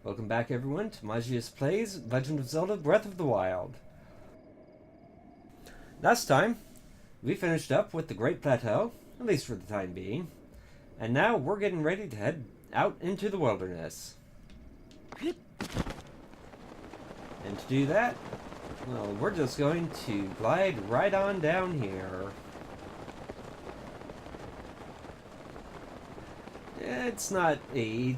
Welcome back everyone to Magius Plays Legend of Zelda Breath of the Wild. Last time, we finished up with the Great Plateau, at least for the time being, and now we're getting ready to head out into the wilderness. And to do that, well, we're just going to glide right on down here. It's not a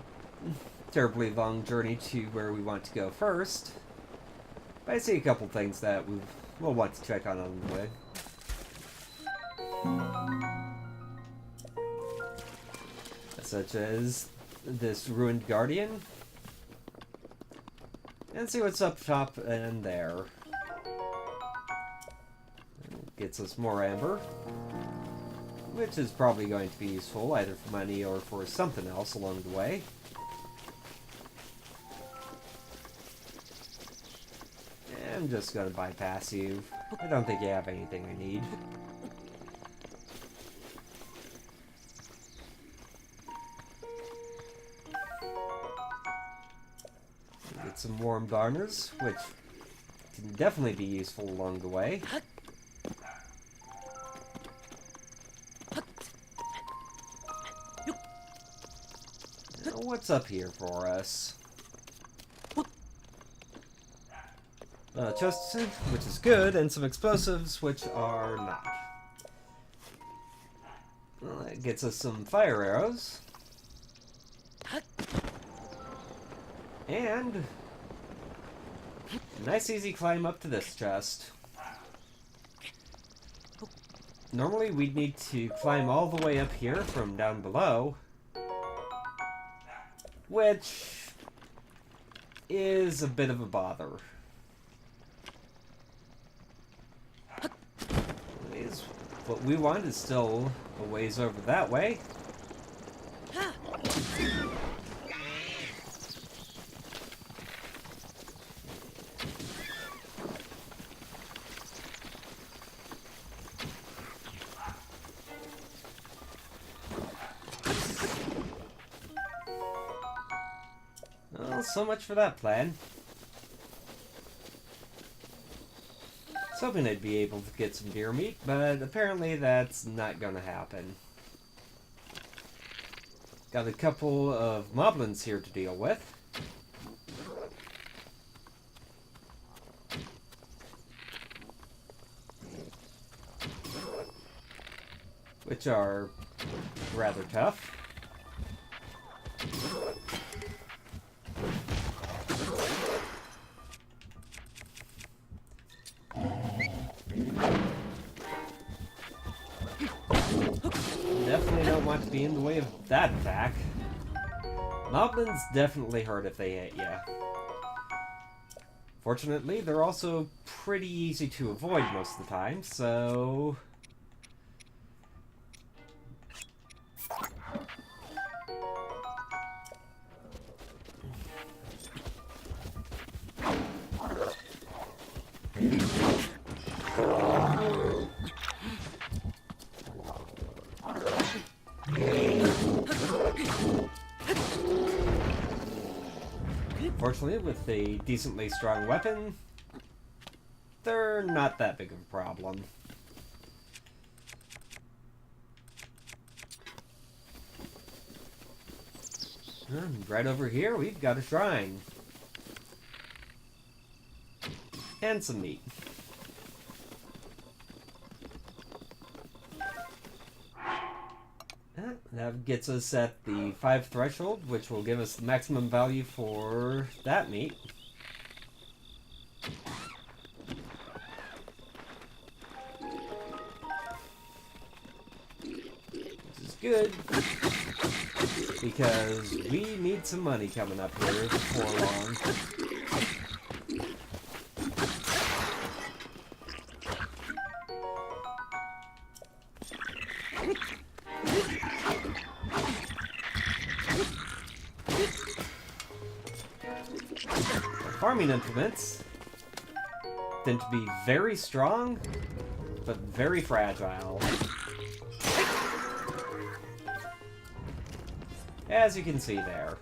terribly long journey to where we want to go first, but I see a couple things that we'll want to check on the way. Such as this ruined guardian, and see what's up top and there. Gets us more amber, which is probably going to be useful either for money or for something else along the way. I'm just gonna bypass you. I don't think you have anything I need. Get some warm garners, which can definitely be useful along the way. Now, what's up here for us? Chests, which is good, and some explosives, which are not. Well, that gets us some fire arrows. And a nice easy climb up to this chest. Normally we'd need to climb all the way up here from down below, which is a bit of a bother. What we want is still a ways over that way. Well, so much for that plan. I was hoping I'd be able to get some deer meat, but apparently that's not gonna happen. Got a couple of moblins here to deal with. Which are rather tough. Definitely don't want to be in the way of that attack. Moblins definitely hurt if they hit ya. Fortunately, they're also pretty easy to avoid most of the time, so... Fortunately, with a decently strong weapon, they're not that big of a problem. And right over here, we've got a shrine. And some meat. That gets us at the 5 threshold, which will give us the maximum value for that meat. Which is good, because we need some money coming up here before long. Farming implements tend to be very strong, but very fragile. As you can see there.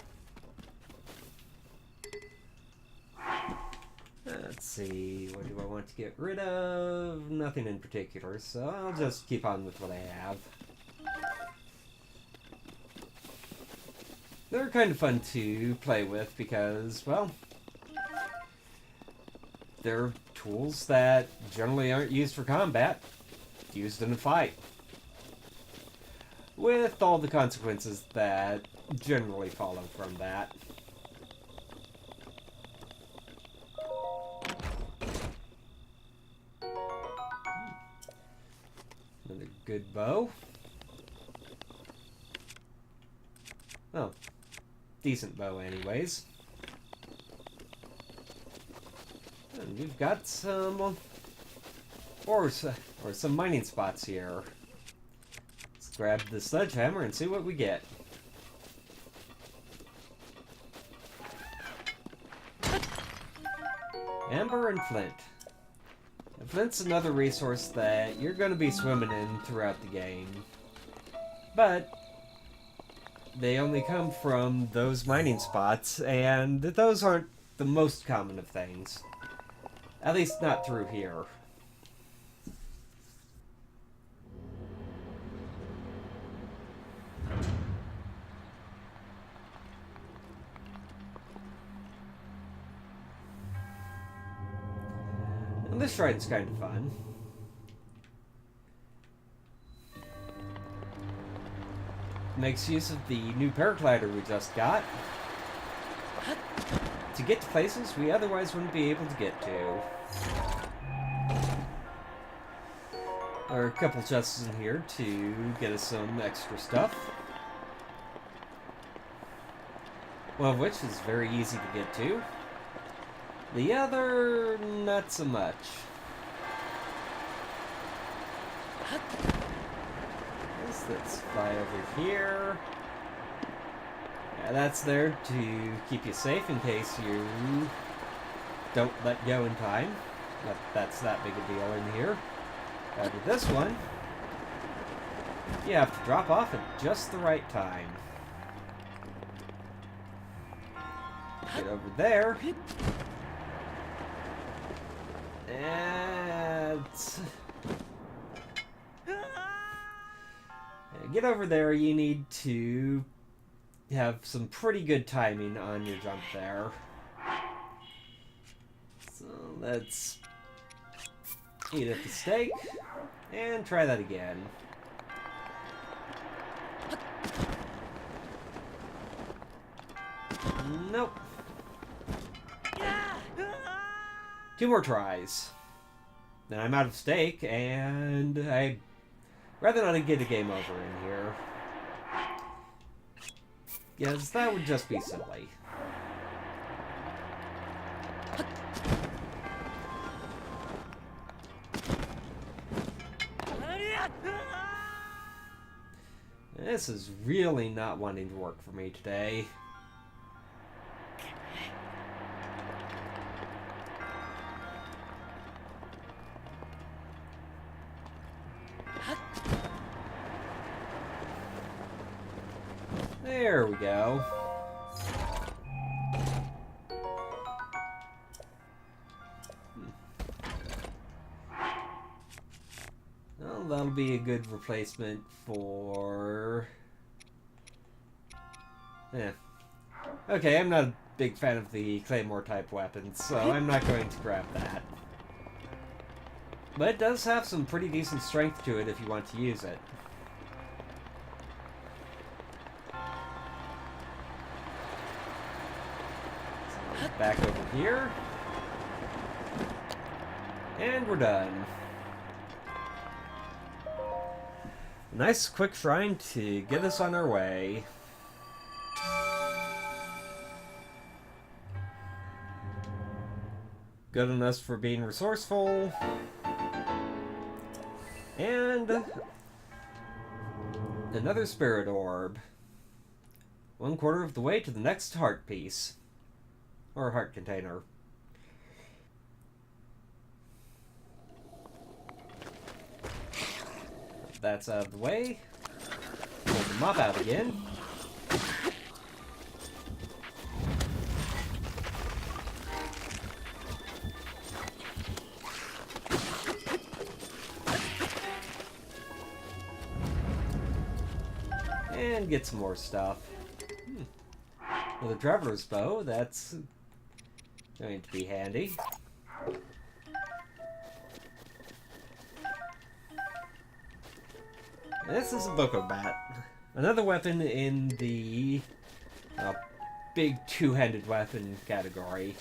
Let's see, what do I want to get rid of? Nothing in particular, so I'll just keep on with what I have. They're kind of fun to play with because, well, they're tools that generally aren't used for combat, used in a fight. With all the consequences that generally follow from that. Another good bow. Oh, decent bow anyways. And we've got some or some mining spots here. Let's grab the sledgehammer and see what we get. Amber and flint. And flint's another resource that you're going to be swimming in throughout the game. But they only come from those mining spots, and those aren't the most common of things. At least not through here. And this shrine's kind of fun. Makes use of the new paraglider we just got to get to places we otherwise wouldn't be able to get to. There are a couple chests in here to get us some extra stuff. One of which is very easy to get to. The other, not so much. Let's fly over here. Yeah, that's there to keep you safe in case you don't let go in time. That's that big a deal in here. With this one, you have to drop off at just the right time. Get over there. And get over there, you need to have some pretty good timing on your jump there. So let's eat at the steak and try that again. Nope. 2 more tries. Then I'm out of steak, and I'd rather not get a game over in here. Yes, that would just be silly. This is really not wanting to work for me today. There we go. Well, that'll be a good replacement for... Yeah. Okay, I'm not a big fan of the Claymore type weapons, so I'm not going to grab that. But it does have some pretty decent strength to it if you want to use it. So back over here. And we're done. A nice quick shrine to get us on our way. Good on us for being resourceful. And another spirit orb. 1/4 of the way to the next heart piece. Or heart container. That's out of the way. Pull the mop out again. And get some more stuff. With a traveler's bow, that's going to be handy. This is a Boko Bat. Another weapon in the big two-handed weapon category.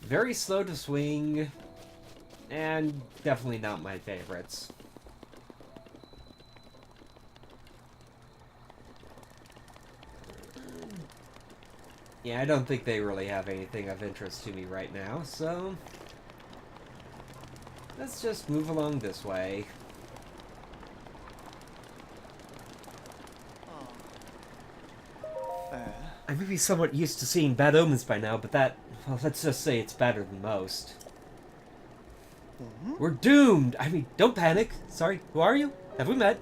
Very slow to swing, and definitely not my favorites. Yeah, I don't think they really have anything of interest to me right now, so let's just move along this way. I may be somewhat used to seeing bad omens by now, but that, well, let's just say it's better than most. We're doomed! I mean, don't panic. Sorry, who are you? Have we met?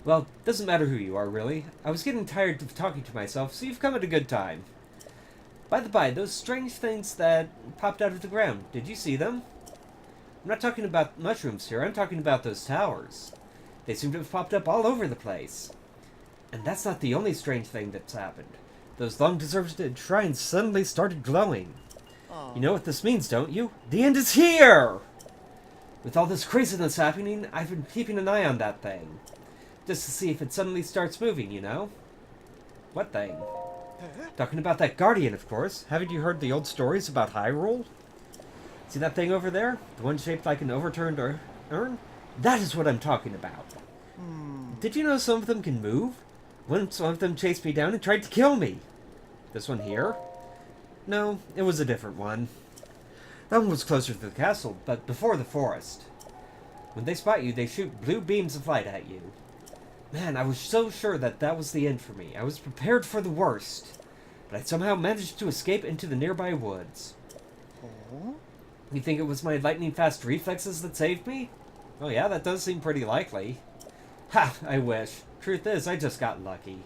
Well, doesn't matter who you are, really. I was getting tired of talking to myself, so you've come at a good time. By the by, those strange things that popped out of the ground, did you see them? I'm not talking about mushrooms here, I'm talking about those towers. They seem to have popped up all over the place. And that's not the only strange thing that's happened. Those long-deserted shrines suddenly started glowing. Oh. You know what this means, don't you? The end is here! With all this craziness happening, I've been keeping an eye on that thing. Just to see if it suddenly starts moving, you know? What thing? Talking about that guardian, of course. Haven't you heard the old stories about Hyrule? See that thing over there? The one shaped like an overturned urn? That is what I'm talking about. Did you know some of them can move? Once one of them chased me down and tried to kill me. This one here? No, it was a different one. That one was closer to the castle, but before the forest. When they spot you, they shoot blue beams of light at you. Man, I was so sure that that was the end for me. I was prepared for the worst. But I somehow managed to escape into the nearby woods. Oh? You think it was my lightning-fast reflexes that saved me? Oh yeah, that does seem pretty likely. Ha! I wish. Truth is, I just got lucky.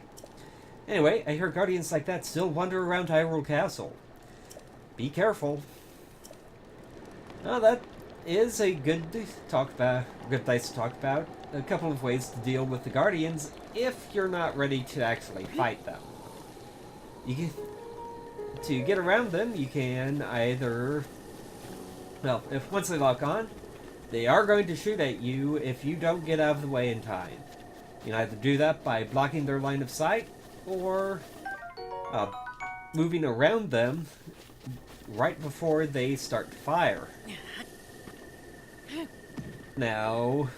Anyway, I hear guardians like that still wander around Hyrule Castle. Be careful. Oh, that is a good place to talk about. A couple of ways to deal with the guardians if you're not ready to actually fight them. To get around them, you can either... Well, once they lock on, they are going to shoot at you if you don't get out of the way in time. You can either do that by blocking their line of sight, or moving around them right before they start to fire. Now,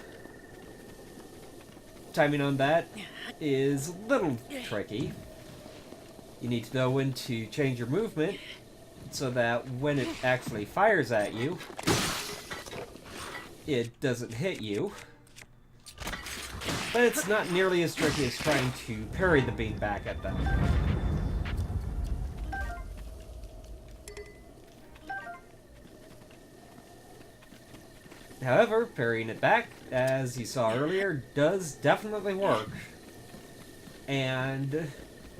timing on that is a little tricky. You need to know when to change your movement so that when it actually fires at you, it doesn't hit you. But it's not nearly as tricky as trying to parry the beam back at them. However, parrying it back, as you saw earlier, does definitely work. And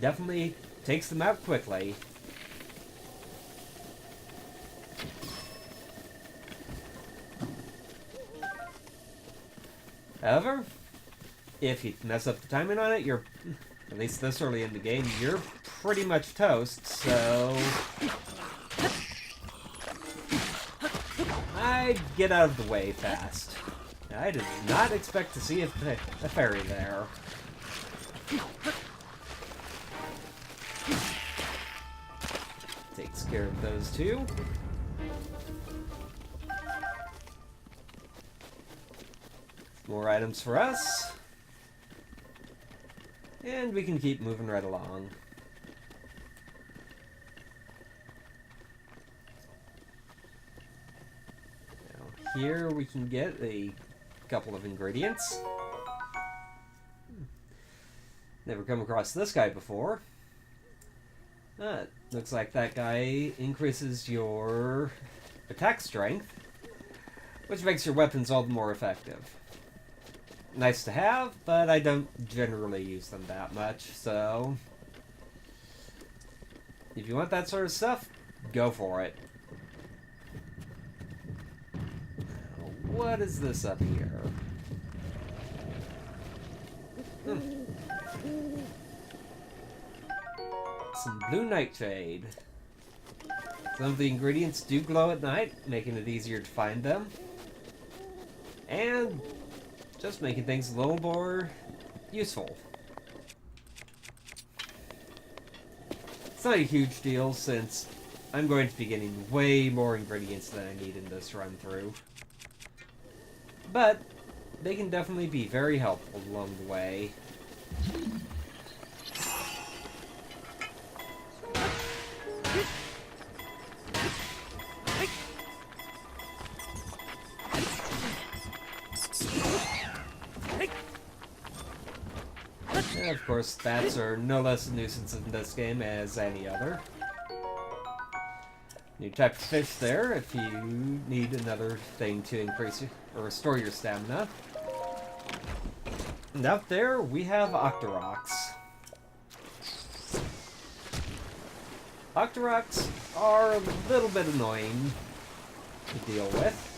definitely takes them out quickly. However, if you mess up the timing on it, you're, at least this early in the game, you're pretty much toast, so... I'd get out of the way fast. I did not expect to see a fairy there. Takes care of those two. More items for us. And we can keep moving right along. Now, here we can get a couple of ingredients. Never come across this guy before. Looks like that guy increases your attack strength, which makes your weapons all the more effective. Nice to have, but I don't generally use them that much, so... If you want that sort of stuff, go for it. Now, what is this up here? Some blue nightshade. Some of the ingredients do glow at night, making it easier to find them. And just making things a little more useful. It's not a huge deal since I'm going to be getting way more ingredients than I need in this run through. But they can definitely be very helpful along the way. And of course, bats are no less a nuisance in this game as any other. New type of fish there if you need another thing to increase or restore your stamina. And out there we have Octoroks. Octoroks are a little bit annoying to deal with.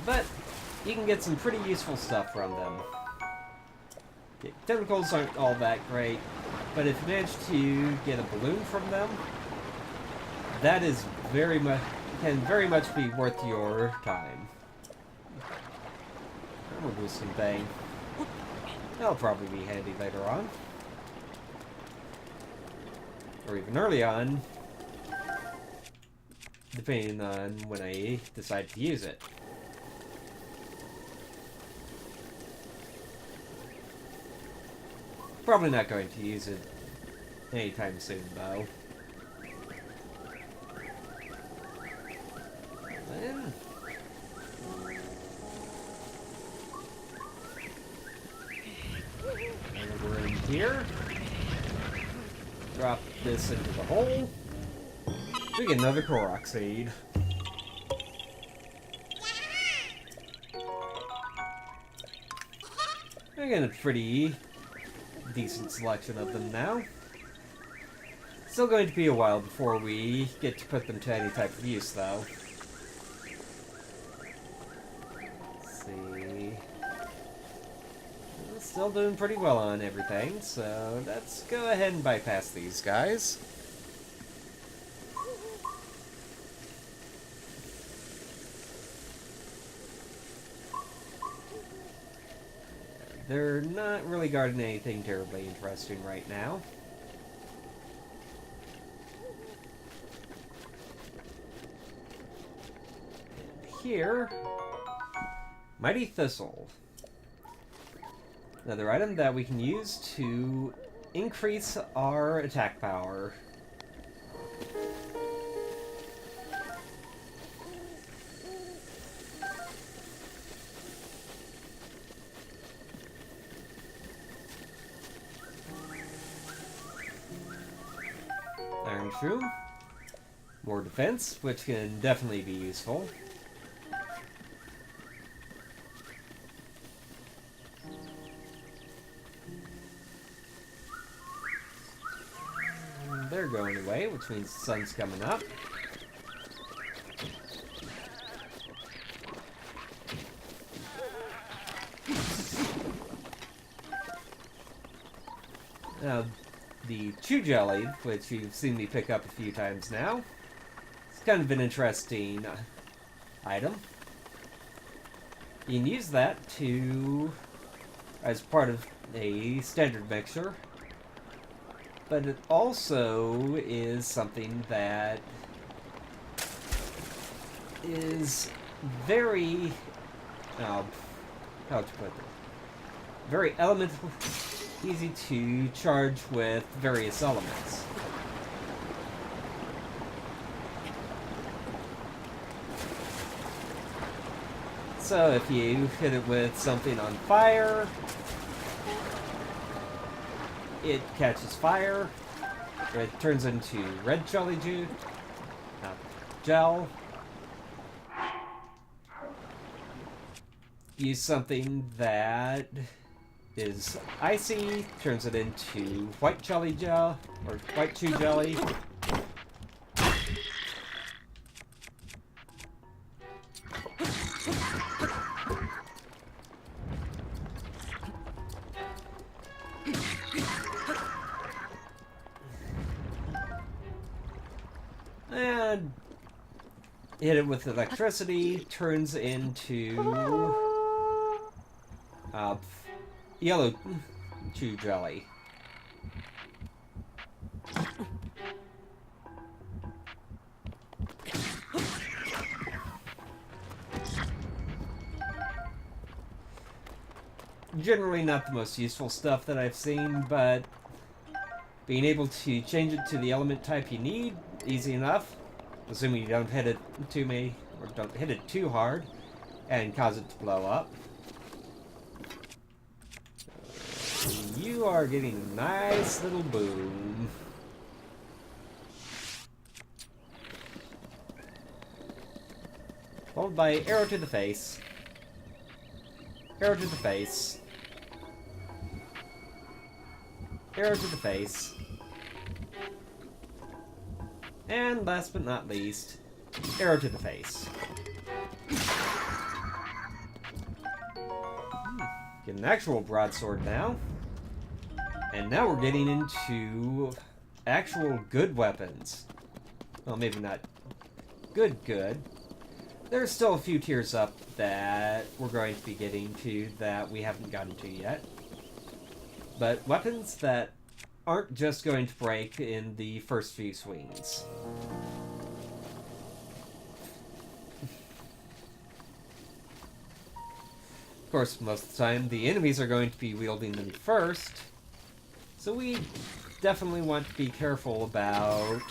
But you can get some pretty useful stuff from them. The tentacles aren't all that great, but if you manage to get a balloon from them, that is can very much be worth your time. Armor boosting thing. That'll probably be handy later on. Or even early on, depending on when I decide to use it. Probably not going to use it anytime soon, though. Then... and we're in here. Drop this into the hole. We get another Korok seed. I got a pretty decent selection of them now. Still going to be a while before we get to put them to any type of use, though. Let's see. Still doing pretty well on everything, so let's go ahead and bypass these guys. They're not really guarding anything terribly interesting right now. And here, Mighty Thistle. Another item that we can use to increase our attack power. Iron Shroom. More defense, which can definitely be useful. And they're going away, which means the sun's coming up. Now, the Chew Jelly, which you've seen me pick up a few times now, it's kind of an interesting item. You can use that as part of a standard mixture, but it also is something that is very, how to put it, very elemental. Easy to charge with various elements. So if you hit it with something on fire, it catches fire, it turns into red jelly juice, gel. Use something that is icy, turns it into white jelly gel, or white chew jelly. hit it with electricity, turns into yellow chew jelly. Generally not the most useful stuff that I've seen, but being able to change it to the element type you need, easy enough. Assuming you don't hit it or don't hit it too hard and cause it to blow up. You are getting a nice little boom. Followed by arrow to the face. Arrow to the face. Arrow to the face. And last but not least, arrow to the face. Get an actual broadsword now. And now we're getting into actual good weapons. Well, maybe not good. There's still a few tiers up that we're going to be getting to that we haven't gotten to yet. But weapons that aren't just going to break in the first few swings. Of course, most of the time, the enemies are going to be wielding them first, so we definitely want to be careful about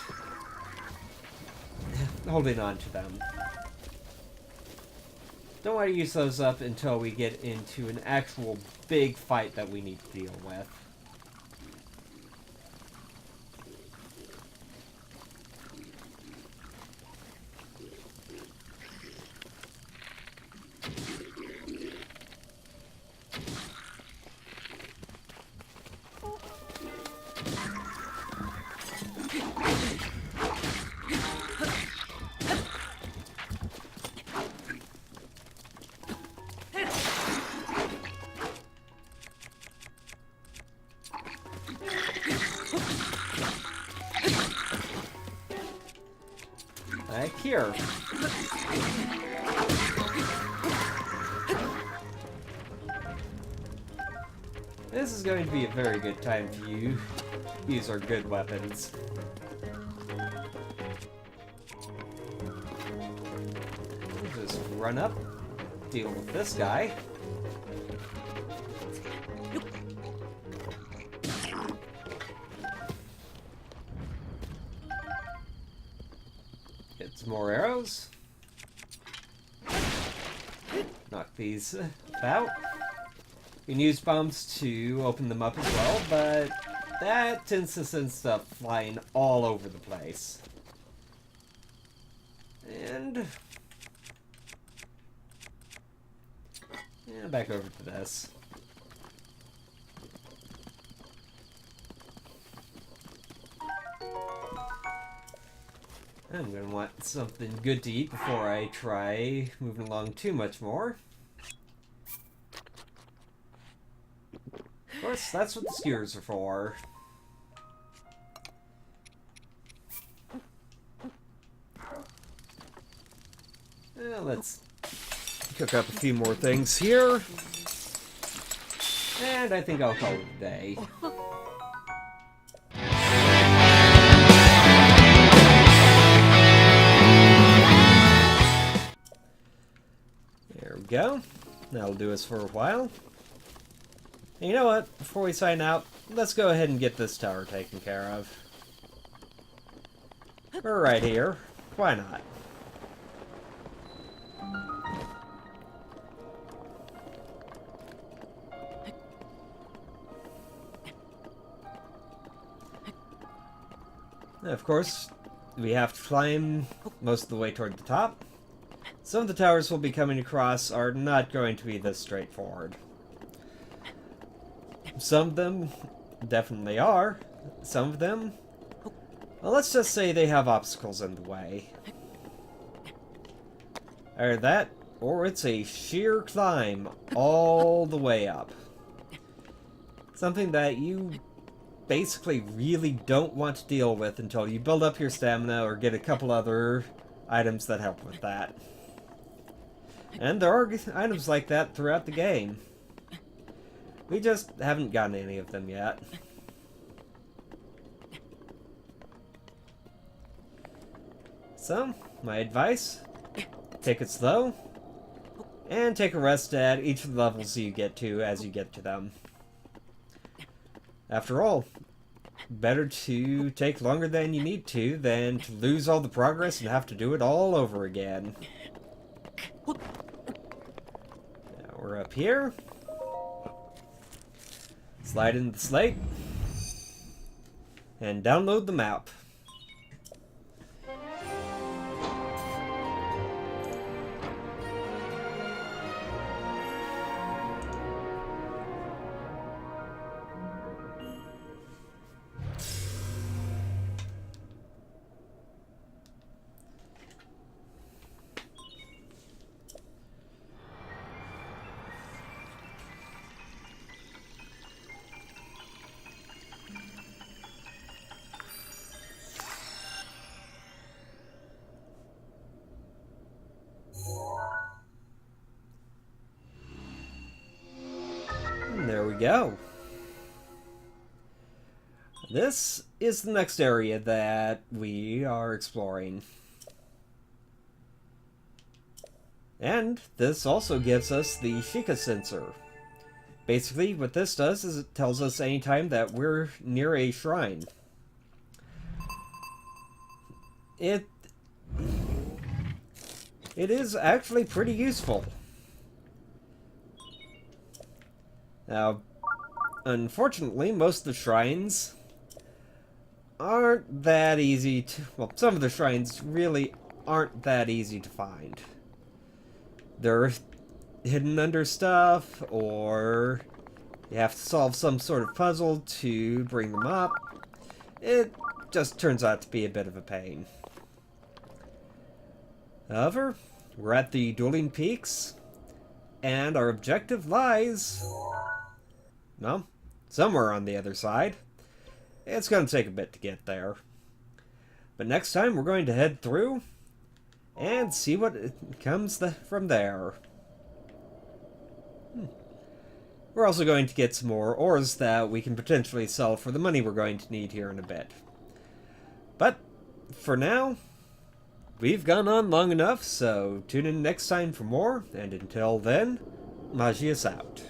holding on to them. Don't want to use those up until we get into an actual big fight that we need to deal with. Like here. This is going to be a very good time for you. These are good weapons. We'll just run up, deal with this guy. Get some more arrows. Knock these out. You can use bombs to open them up as well, but that tends to send stuff flying all over the place. And yeah, back over to this. I'm gonna want something good to eat before I try moving along too much more. Of course, that's what the skewers are for. Well, let's cook up a few more things here. And I think I'll call it a day. There we go. That'll do us for a while. And you know what? Before we sign out, let's go ahead and get this tower taken care of. We're right here. Why not? Of course, we have to climb most of the way toward the top. Some of the towers we'll be coming across are not going to be this straightforward. Some of them definitely are. Some of them, well, let's just say they have obstacles in the way. Either that, or it's a sheer climb all the way up. Something that you basically really don't want to deal with until you build up your stamina or get a couple other items that help with that. And there are items like that throughout the game. We just haven't gotten any of them yet. So, my advice, take it slow, and take a rest at each of the levels you get to as you get to them. After all, better to take longer than you need to than to lose all the progress and have to do it all over again. Now we're up here. Slide in the slate. And download the map. There we go. This is the next area that we are exploring. And this also gives us the Sheikah sensor. Basically, what this does is it tells us anytime that we're near a shrine. It is actually pretty useful. Now, unfortunately, most of the shrines aren't that easy to... Well, some of the shrines really aren't that easy to find. They're hidden under stuff, or you have to solve some sort of puzzle to bring them up. It just turns out to be a bit of a pain. However, we're at the Dueling Peaks, and our objective lies... well, somewhere on the other side. It's going to take a bit to get there. But next time we're going to head through and see what comes from there. We're also going to get some more ores that we can potentially sell for the money we're going to need here in a bit. But for now, we've gone on long enough, so tune in next time for more, and until then, Magius out.